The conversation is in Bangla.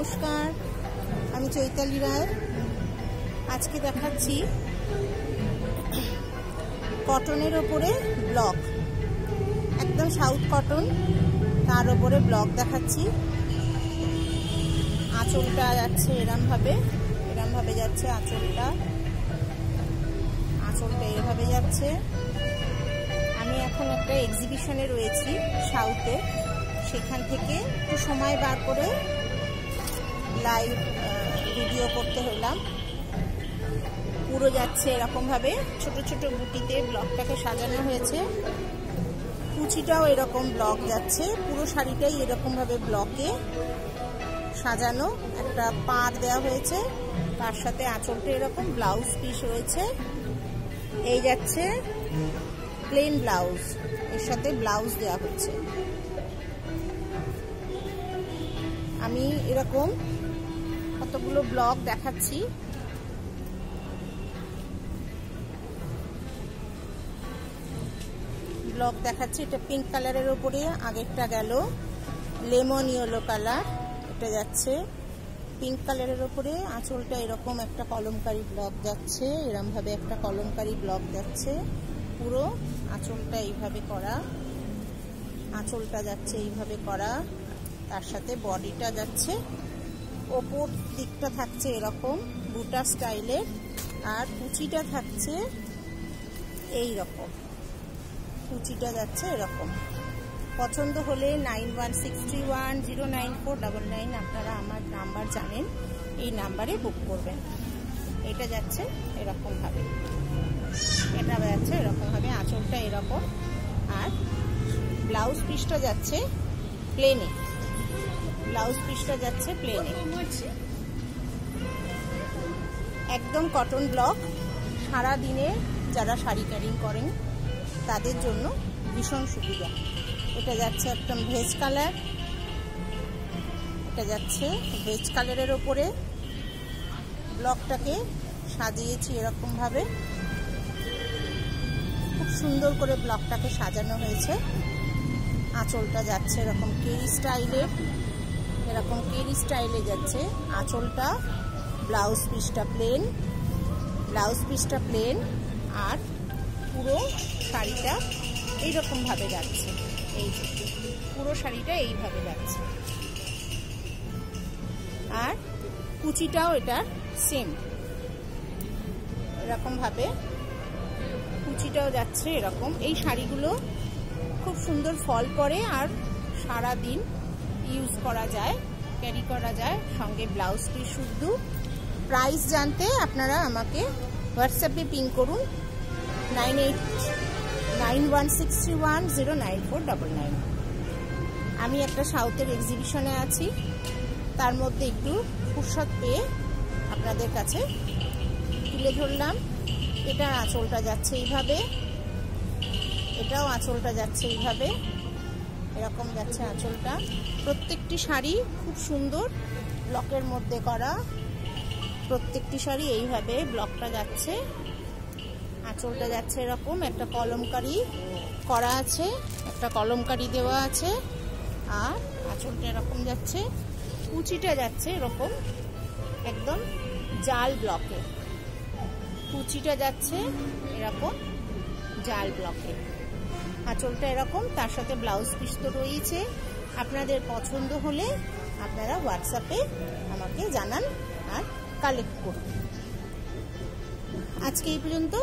নমস্কার, আমি চৈতালি রায়। আজকে দেখাচ্ছি কটনের ওপরে ব্লক, একদম সাউথ কটন, তার ওপরে ব্লক দেখাচ্ছি। আঁচলটা যাচ্ছে এরম ভাবে যাচ্ছে আঁচলটা এভাবে যাচ্ছে। আমি এখন একটা এক্সিবিশনে রয়েছি সাউথে, সেখান থেকে একটু সময় বার করে লাইভ ভিডিও করতে হলাম। পুরো যাচ্ছে এরকম ভাবে, ছোট ছোট বুটিতে ব্লকটাকে সাজানো হয়েছে। কুচিটাও এরকম ব্লক যাচ্ছে, পুরো শাড়িটাই এরকম ভাবে ব্লকে সাজানো। একটা পাড় দেওয়া হয়েছে, তার সাথে আঁচলটা এরকম ব্লাউজ পিস রয়েছে। এই যাচ্ছে প্লেন ব্লাউজ, এর সাথে ব্লাউজ দেওয়া হচ্ছে। আমি এরকম কতগুলো ব্লক দেখাচ্ছি। ব্লক দেখাচ্ছি, এটা পিঙ্ক কালারের উপরে আগেরটা গেল লেমন ইয়েলো কালার, এটা যাচ্ছে পিঙ্ক কালারের উপরে। আঁচলটা এরকম একটা কলমকারি ব্লক যাচ্ছে, এরম ভাবে একটা কলমকারি ব্লক যাচ্ছে। পুরো আঁচলটা এইভাবে করা, আঁচলটা যাচ্ছে এইভাবে করা, তার সাথে বডিটা যাচ্ছে। ওপর দিকটা থাকছে এরকম বুটা স্টাইলের, আর কুচিটা থাকছে এই রকম, কুচিটা যাচ্ছে এরকম। পছন্দ হলে 9163109499, আপনারা আমার নাম্বার জানেন, এই নাম্বারে বুক করবেন। এটা যাচ্ছে এরকম ভাবে, এটা যাচ্ছে এরকম ভাবে, আঁচলটা এরকম। আর ব্লাউজ পিসটা যাচ্ছে প্লেনে, ব্লাউজ পিসটা যাচ্ছে প্লেনে। একদম কটন ব্লক, সারা দিনে যারা শাড়ি ক্যারিং করেন তাদের জন্য ভীষণ সুবিধা। এটা যাচ্ছে একদম ভেজ কালার, এটা যাচ্ছে ভেজ কালারের ওপরে ব্লকটাকে সাজিয়েছি এরকম ভাবে, খুব সুন্দর করে ব্লকটাকে সাজানো হয়েছে। আঁচলটা যাচ্ছে এরকম কেরি স্টাইলে, এরকম কেরি স্টাইলে যাচ্ছে আঁচলটা। ব্লাউজ পিসটা প্লেন, ব্লাউজ পিসটা প্লেন, আর পুরো শাড়িটা এইরকম ভাবে যাচ্ছে। এই পুরো শাড়িটা এইভাবে যাচ্ছে। আর কুচিটাও এটা সেম এরকম ভাবে, কুচিটাও যাচ্ছে এরকম। এই শাড়িগুলো খুব সুন্দর ফল পড়ে, আর সারা দিন ইউজ করা যায়, ক্যারি করা যায়। সঙ্গে ব্লাউজ পিস শুদ্ধ। প্রাইস জানতে আপনারা আমাকে হোয়াটসঅ্যাপে পিং করুন 989163109499। আমি একটা সাউথের এক্সিবিশনে আছি, তার মধ্যে একটু ফুরসত পেয়ে আপনাদের কাছে তুলে ধরলাম। এটা আঁচলটা যাচ্ছে এইভাবে, এটাও আঁচলটা যাচ্ছে এইভাবে, এরকম যাচ্ছে আঁচলটা। প্রত্যেকটি শাড়ি খুব সুন্দর ব্লকের মধ্যে করা, প্রত্যেকটি শাড়ি এইভাবে ব্লকটা যাচ্ছে। আঁচলটা যাচ্ছে এরকম, একটা কলমকারি করা আছে, একটা কলমকারি দেওয়া আছে, আর আঁচলটা এরকম যাচ্ছে। কুচিটা যাচ্ছে এরকম একদম জাল ব্লকে, কুচিটা যাচ্ছে এরকম জাল ব্লকে। আঁচলটা এরকম, তার সাথে ব্লাউজ পিস তো রয়েছে। আপনাদের পছন্দ হলে আপনারা হোয়াটসঅ্যাপে আমাকে জানান আর কালেক্ট করুন। আজকে এই পর্যন্ত,